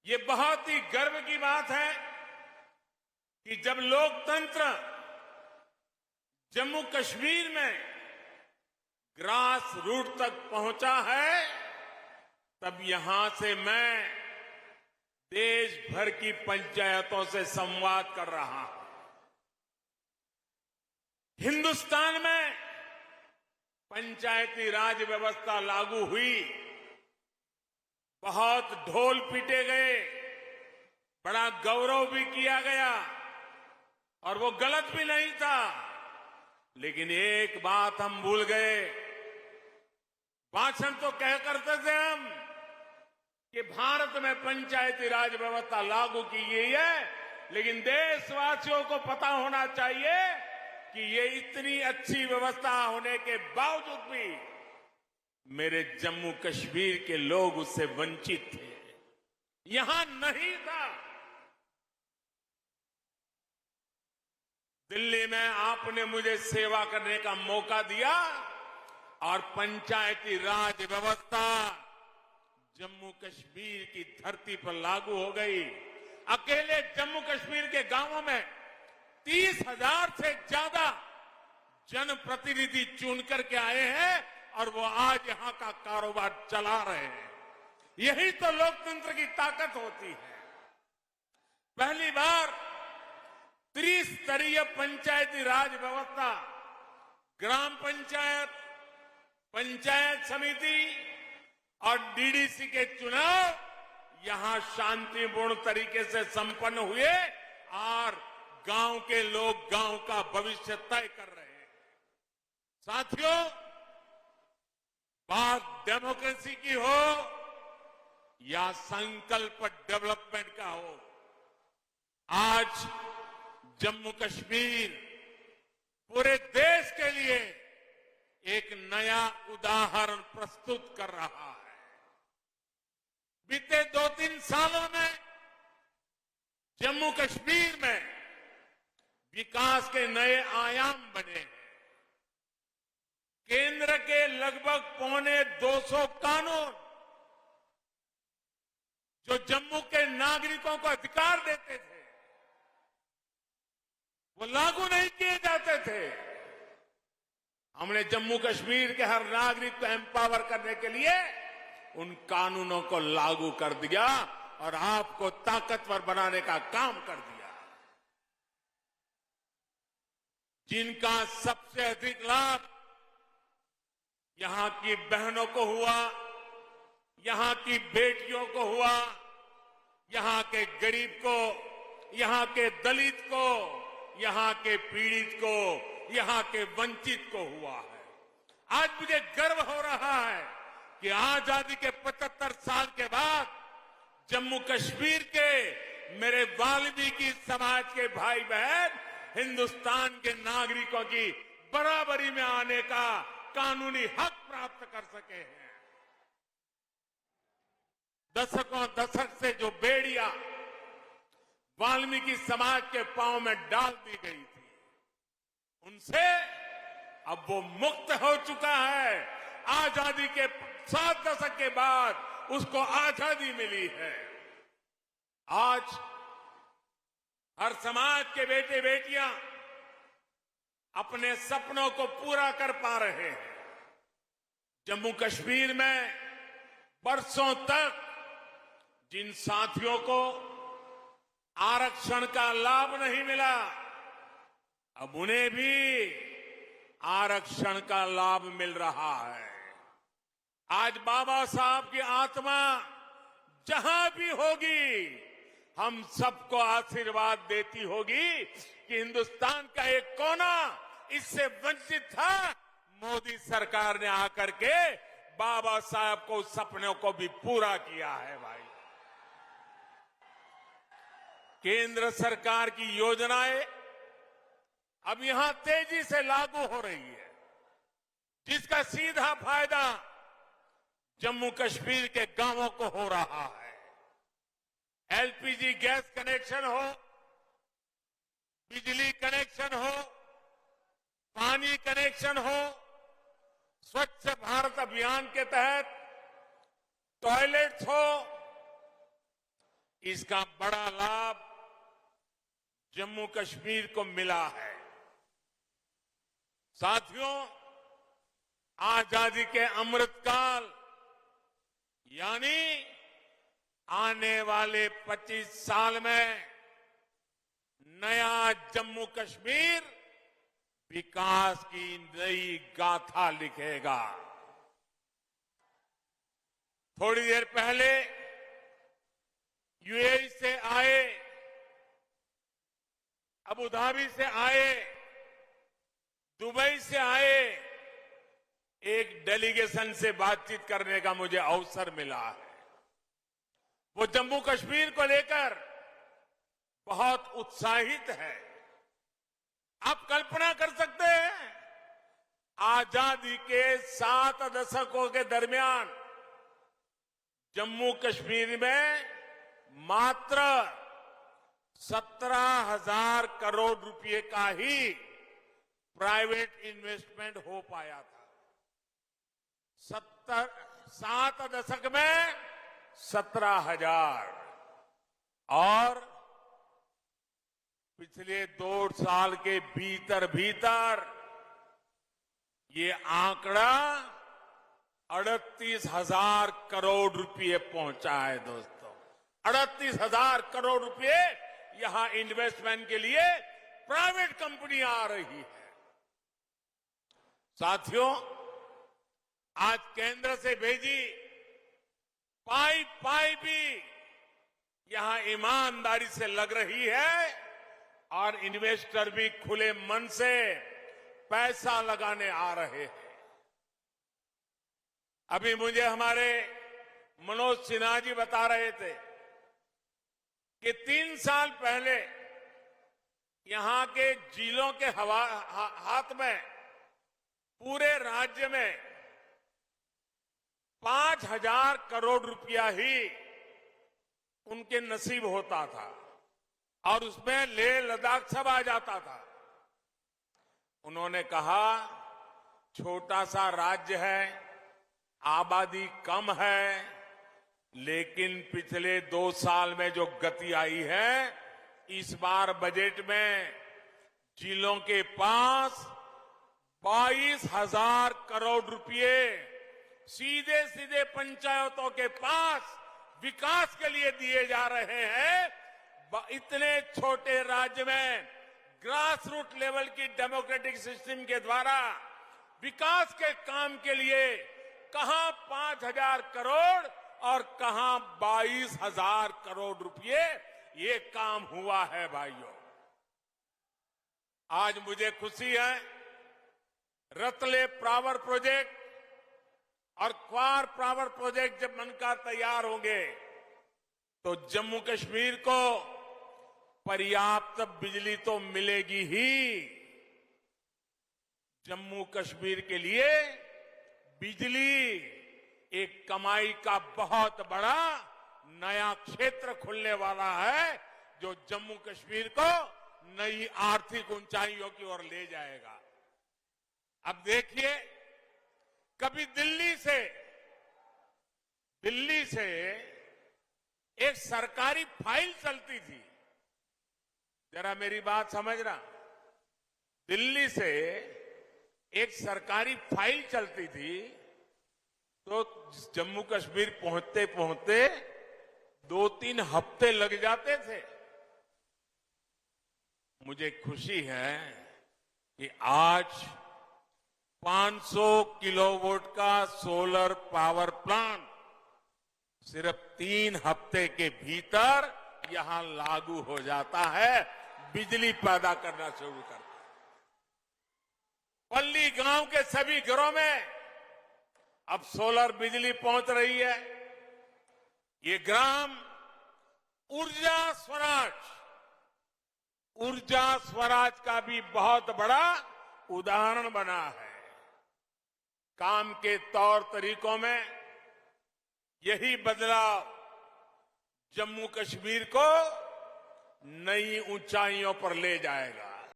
ये बहुत ही गर्व की बात है कि जब लोकतंत्र जम्मू कश्मीर में ग्रास रूट तक पहुंचा है, तब यहां से मैं देश भर की पंचायतों से संवाद कर रहा हूं। हिंदुस्तान में पंचायती राज व्यवस्था लागू हुई, बहुत ढोल पीटे गए, बड़ा गौरव भी किया गया और वो गलत भी नहीं था। लेकिन एक बात हम भूल गए, भाषण तो कह करते थे हम कि भारत में पंचायती राज व्यवस्था लागू की गई है, लेकिन देशवासियों को पता होना चाहिए कि ये इतनी अच्छी व्यवस्था होने के बावजूद भी मेरे जम्मू कश्मीर के लोग उससे वंचित थे, यहां नहीं था। दिल्ली में आपने मुझे सेवा करने का मौका दिया और पंचायती राज व्यवस्था जम्मू कश्मीर की धरती पर लागू हो गई। अकेले जम्मू कश्मीर के गांवों में 30,000 से ज्यादा जनप्रतिनिधि चुन करके आए हैं और वो आज यहां का कारोबार चला रहे हैं। यही तो लोकतंत्र की ताकत होती है। पहली बार त्रिस्तरीय पंचायती राज व्यवस्था, ग्राम पंचायत, पंचायत समिति और डीडीसी के चुनाव यहां शांतिपूर्ण तरीके से संपन्न हुए और गांव के लोग गांव का भविष्य तय कर रहे हैं। साथियों, बात डेमोक्रेसी की हो या संकल्प डेवलपमेंट का हो, आज जम्मू कश्मीर पूरे देश के लिए एक नया उदाहरण प्रस्तुत कर रहा है। बीते 2-3 सालों में जम्मू कश्मीर में विकास के नए आयाम बने हैं। केंद्र के लगभग 250 कानून जो जम्मू के नागरिकों को अधिकार देते थे, वो लागू नहीं किए जाते थे। हमने जम्मू कश्मीर के हर नागरिक को एम्पावर करने के लिए उन कानूनों को लागू कर दिया और आपको ताकतवर बनाने का काम कर दिया। जिनका सबसे अधिक लाभ यहां की बहनों को हुआ, यहां की बेटियों को हुआ, यहां के गरीब को, यहां के दलित को, यहां के पीड़ित को, यहां के वंचित को हुआ है। आज मुझे गर्व हो रहा है कि आजादी के 75 साल के बाद जम्मू कश्मीर के मेरे वाल्मीकि समाज के भाई बहन हिंदुस्तान के नागरिकों की बराबरी में आने का कानूनी हक प्राप्त कर सके हैं। दशक से जो बेड़िया वाल्मीकि समाज के पांव में डाल दी गई थी, उनसे अब वो मुक्त हो चुका है। आजादी के 7 दशक के बाद उसको आजादी मिली है। आज हर समाज के बेटे बेटियां अपने सपनों को पूरा कर पा रहे हैं। जम्मू कश्मीर में बरसों तक जिन साथियों को आरक्षण का लाभ नहीं मिला, अब उन्हें भी आरक्षण का लाभ मिल रहा है। आज बाबा साहब की आत्मा जहां भी होगी, हम सबको आशीर्वाद देती होगी कि हिंदुस्तान का एक कोना इससे वंचित था। मोदी सरकार ने आकर के बाबा साहब को सपनों को भी पूरा किया है। भाई, केंद्र सरकार की योजनाएं अब यहां तेजी से लागू हो रही है, जिसका सीधा फायदा जम्मू कश्मीर के गांवों को हो रहा है। एलपीजी गैस कनेक्शन हो, बिजली कनेक्शन हो, पानी कनेक्शन हो, स्वच्छ भारत अभियान के तहत टॉयलेट्स हो, इसका बड़ा लाभ जम्मू कश्मीर को मिला है। साथियों, आजादी के अमृतकाल यानी आने वाले 25 साल में नया जम्मू कश्मीर विकास की नई गाथा लिखेगा। थोड़ी देर पहले यूएई से आए, अबू धाबी से आए, दुबई से आए एक डेलीगेशन से बातचीत करने का मुझे अवसर मिला है। वो जम्मू कश्मीर को लेकर बहुत उत्साहित है। आप कल्पना कर सकते हैं, आजादी के 7 दशकों के दरमियान जम्मू कश्मीर में मात्र 17,000 करोड़ रुपए का ही प्राइवेट इन्वेस्टमेंट हो पाया था। 7 दशक में 17,000 और पिछले 2 साल के भीतर भीतर ये आंकड़ा 38,000 करोड़ रुपए पहुंचा है। दोस्तों, 38,000 करोड़ रुपए यहां इन्वेस्टमेंट के लिए प्राइवेट कंपनियां आ रही है। साथियों, आज केंद्र से भेजी पाई भी यहां ईमानदारी से लग रही है और इन्वेस्टर भी खुले मन से पैसा लगाने आ रहे हैं। अभी मुझे हमारे मनोज सिन्हा जी बता रहे थे कि 3 साल पहले यहां के जिलों के हाथ में पूरे राज्य में 5,000 करोड़ रुपया ही उनके नसीब होता था और उसमें लेह लद्दाख सब आ जाता था। उन्होंने कहा, छोटा सा राज्य है, आबादी कम है, लेकिन पिछले 2 साल में जो गति आई है, इस बार बजट में जिलों के पास 22,000 करोड़ रुपए सीधे सीधे पंचायतों के पास विकास के लिए दिए जा रहे हैं। इतने छोटे राज्य में ग्रास रूट लेवल की डेमोक्रेटिक सिस्टम के द्वारा विकास के काम के लिए कहां 5,000 करोड़ और कहां 22,000 करोड़ रुपए ये काम हुआ है। भाइयों, आज मुझे खुशी है, रतले पावर प्रोजेक्ट और क्वार पावर प्रोजेक्ट जब बनकर तैयार होंगे तो जम्मू कश्मीर को पर्याप्त बिजली तो मिलेगी ही। जम्मू कश्मीर के लिए बिजली एक कमाई का बहुत बड़ा नया क्षेत्र खुलने वाला है, जो जम्मू कश्मीर को नई आर्थिक ऊंचाइयों की ओर ले जाएगा। अब देखिए, कभी दिल्ली से एक सरकारी फाइल चलती थी, जरा मेरी बात समझना, दिल्ली से एक सरकारी फाइल चलती थी तो जम्मू कश्मीर पहुंचते पहुंचते 2-3 हफ्ते लग जाते थे। मुझे खुशी है कि आज 500 किलोवाट का सोलर पावर प्लांट सिर्फ 3 हफ्ते के भीतर यहां लागू हो जाता है, बिजली पैदा करना शुरू करता है। पल्ली गांव के सभी घरों में अब सोलर बिजली पहुंच रही है। ये ग्राम ऊर्जा स्वराज का भी बहुत बड़ा उदाहरण बना है। काम के तौर तरीकों में यही बदलाव जम्मू कश्मीर को नई ऊंचाइयों पर ले जाएगा।